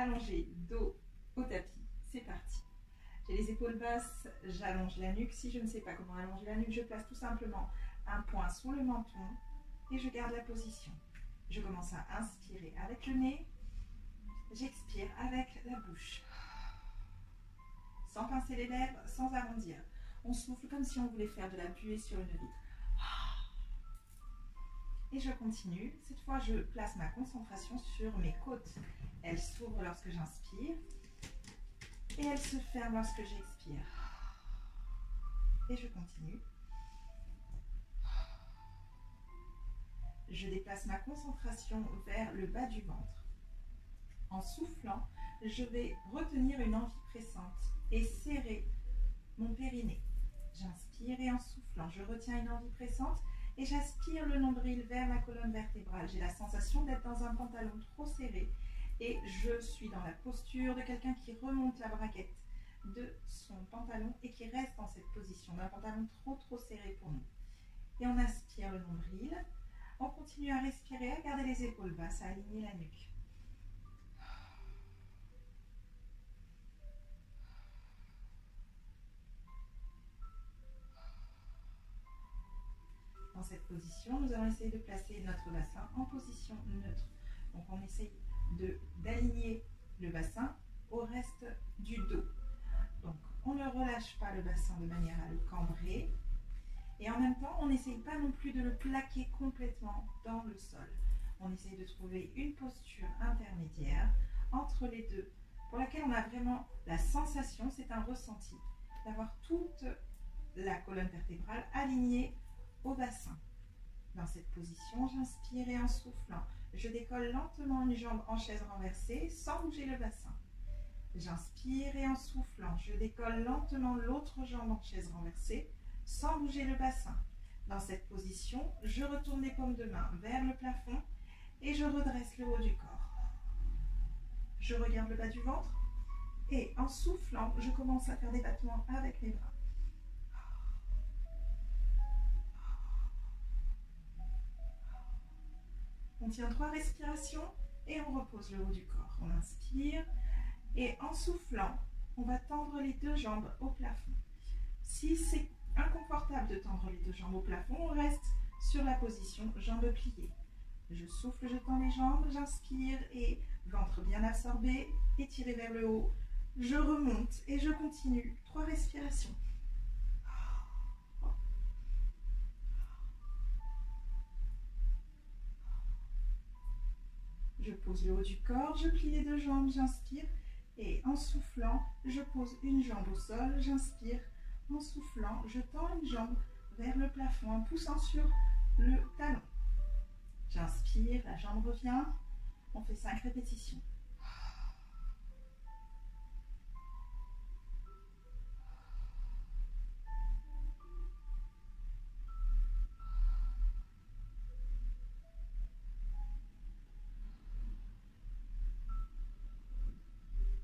allongé, dos au tapis. C'est parti. J'ai les épaules basses, j'allonge la nuque. Si je ne sais pas comment allonger la nuque, je place tout simplement un point sur le menton et je garde la position. Je commence à inspirer avec le nez, j'expire avec la bouche. Sans pincer les lèvres, sans arrondir. On souffle comme si on voulait faire de la buée sur une vitre. Et je continue. Cette fois, je place ma concentration sur mes côtes. Elles s'ouvrent lorsque j'inspire et elles se ferment lorsque j'expire. Et je continue. Je déplace ma concentration vers le bas du ventre. En soufflant, je vais retenir une envie pressante et serrer mon périnée. J'inspire et en soufflant, je retiens une envie pressante et j'aspire le nombril vers la colonne vertébrale. J'ai la sensation d'être dans un pantalon trop serré et je suis dans la posture de quelqu'un qui remonte la braguette de son pantalon et qui reste dans cette position d'un pantalon trop serré pour nous. Et on aspire le nombril. On continue à respirer, à garder les épaules basses, à aligner la nuque. Dans cette position, nous allons essayer de placer notre bassin en position neutre. Donc on essaye d'aligner le bassin au reste du dos. Donc on ne relâche pas le bassin de manière à le cambrer. Et en même temps, on n'essaye pas non plus de le plaquer complètement dans le sol. On essaye de trouver une posture intermédiaire entre les deux, pour laquelle on a vraiment la sensation, c'est un ressenti, d'avoir toute la colonne vertébrale alignée au bassin. Dans cette position, j'inspire et en soufflant, je décolle lentement une jambe en chaise renversée sans bouger le bassin. J'inspire et en soufflant, je décolle lentement l'autre jambe en chaise renversée sans bouger le bassin. Dans cette position, je retourne les paumes de main vers le plafond et je redresse le haut du corps. Je regarde le bas du ventre et en soufflant, je commence à faire des battements avec les bras. On tient 3 respirations et on repose le haut du corps. On inspire et en soufflant, on va tendre les 2 jambes au plafond. Si c'est inconfortable de tendre les 2 jambes au plafond, on reste sur la position jambes pliées. Je souffle, je tends les jambes, j'inspire et ventre bien absorbé, étiré vers le haut. Je remonte et je continue. 3 respirations. Je pose le haut du corps, je plie les 2 jambes, j'inspire et en soufflant, je pose une jambe au sol, j'inspire. En soufflant, je tends une jambe vers le plafond en poussant sur le talon. J'inspire, la jambe revient. On fait 5 répétitions.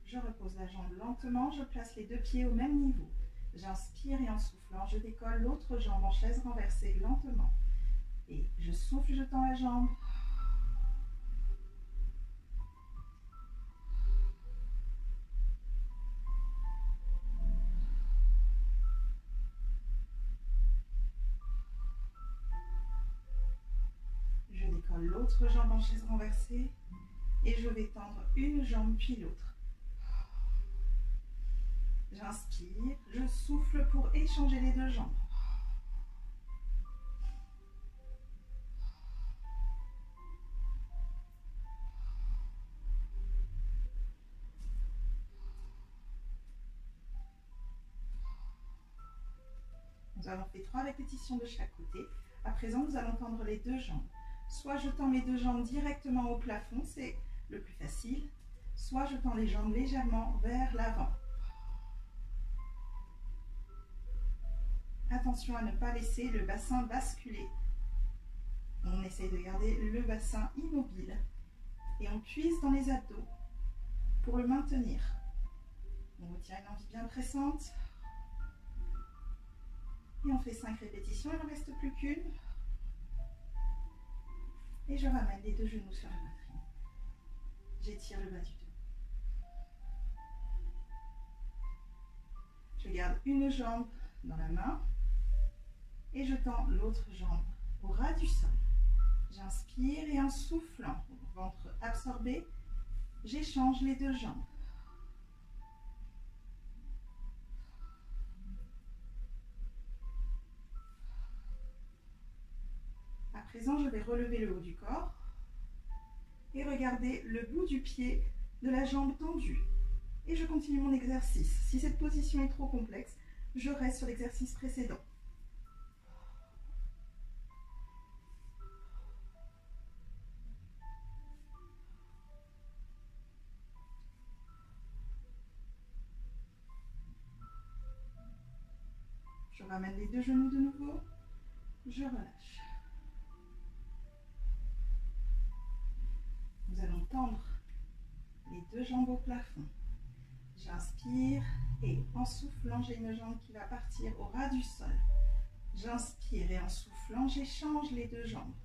Je repose la jambe lentement, je place les 2 pieds au même niveau. J'inspire et en soufflant, je décolle l'autre jambe en chaise renversée lentement. Et je souffle, je tends la jambe. Je décolle l'autre jambe en chaise renversée et je vais tendre une jambe puis l'autre. J'inspire, je souffle pour échanger les 2 jambes. Nous avons fait 3 répétitions de chaque côté. À présent, nous allons tendre les 2 jambes. Soit je tends mes 2 jambes directement au plafond, c'est le plus facile. Soit je tends les jambes légèrement vers l'avant. Attention à ne pas laisser le bassin basculer. On essaie de garder le bassin immobile et on puise dans les abdos pour le maintenir. On retient une envie bien pressante et on fait 5 répétitions, il ne reste plus qu'une. Et je ramène les 2 genoux sur la poitrine. J'étire le bas du dos. garde une jambe dans la main et je tends l'autre jambe au ras du sol. J'inspire et en soufflant, ventre absorbé, j'échange les deux jambes. À présent, je vais relever le haut du corps et regarder le bout du pied de la jambe tendue. Et je continue mon exercice. Si cette position est trop complexe, je reste sur l'exercice précédent. Je ramène les deux genoux de nouveau. Je relâche. Nous allons tendre les deux jambes au plafond. J'inspire et en soufflant, j'ai une jambe qui va partir au ras du sol. J'inspire et en soufflant, j'échange les deux jambes.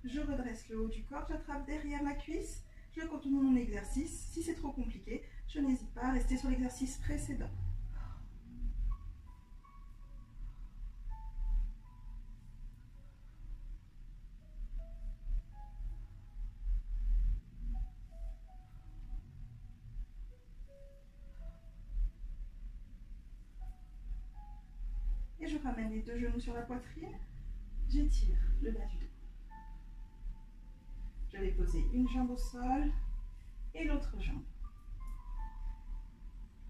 Je redresse le haut du corps, j'attrape derrière la cuisse, je continue mon exercice. Si c'est trop compliqué, je n'hésite pas à rester sur l'exercice précédent. Et je ramène les deux genoux sur la poitrine, j'étire le bas du dos. Je vais poser une jambe au sol et l'autre jambe.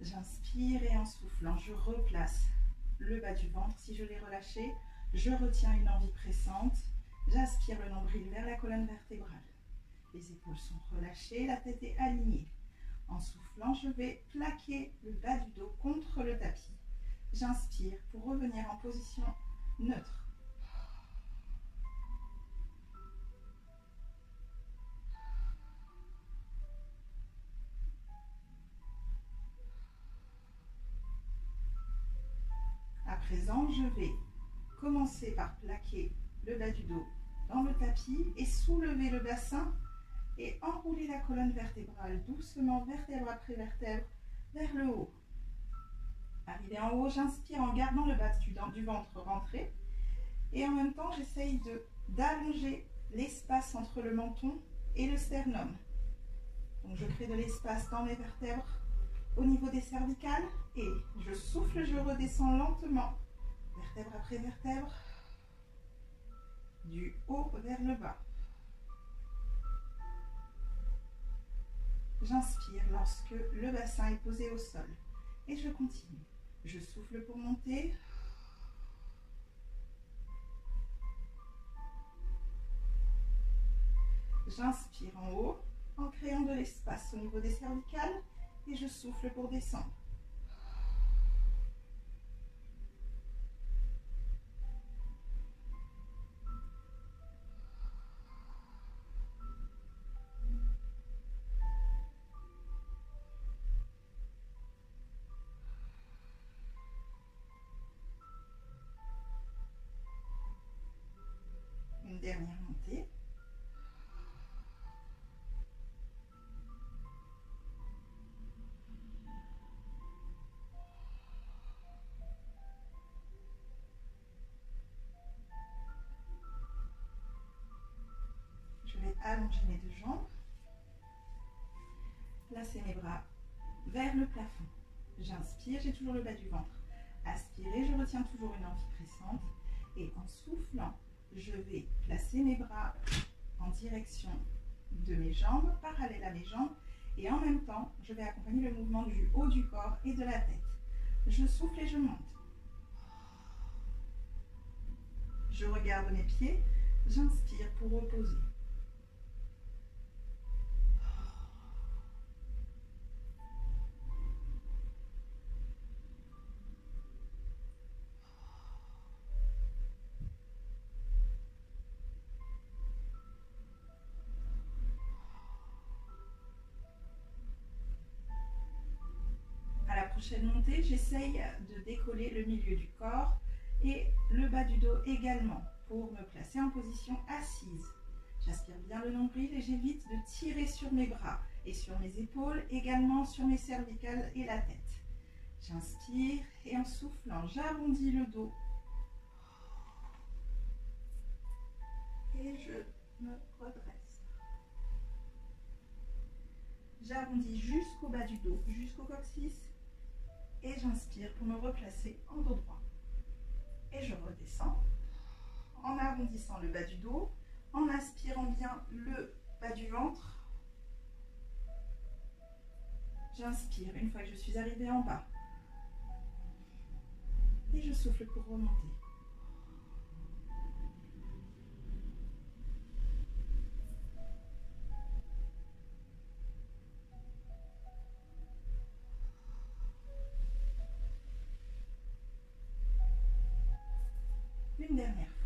J'inspire et en soufflant, je replace le bas du ventre. Si je l'ai relâché, je retiens une envie pressante. J'aspire le nombril vers la colonne vertébrale. Les épaules sont relâchées, la tête est alignée. En soufflant, je vais plaquer le bas du dos contre le tapis. J'inspire pour revenir en position neutre. À présent, je vais commencer par plaquer le bas du dos dans le tapis et soulever le bassin et enrouler la colonne vertébrale doucement, vertèbre après vertèbre, vers le haut. Arrivé en haut, j'inspire en gardant le bas du ventre rentré et en même temps, j'essaye d'allonger l'espace entre le menton et le sternum. Donc, je crée de l'espace dans mes vertèbres au niveau des cervicales et je souffle, je redescends lentement, vertèbre après vertèbre, du haut vers le bas. J'inspire lorsque le bassin est posé au sol et je continue. Je souffle pour monter. J'inspire en haut en créant de l'espace au niveau des cervicales et je souffle pour descendre. Une dernière montée. Je vais allonger mes deux jambes. Placer mes bras vers le plafond. J'inspire, j'ai toujours le bas du ventre. Aspirez, je retiens toujours une envie pressante. Et en soufflant, je vais placer mes bras en direction de mes jambes, parallèles à mes jambes. Et en même temps, je vais accompagner le mouvement du haut du corps et de la tête. Je souffle et je monte. Je regarde mes pieds. J'inspire pour reposer. Prochaine montée, j'essaye de décoller le milieu du corps et le bas du dos également pour me placer en position assise. J'aspire bien le nombril et j'évite de tirer sur mes bras et sur mes épaules, également sur mes cervicales et la tête. J'inspire et en soufflant, j'arrondis le dos. Et je me redresse. J'arrondis jusqu'au bas du dos, jusqu'au coccyx. Et j'inspire pour me replacer en dos droit. Et je redescends en arrondissant le bas du dos, en aspirant bien le bas du ventre. J'inspire une fois que je suis arrivée en bas. Et je souffle pour remonter. Une dernière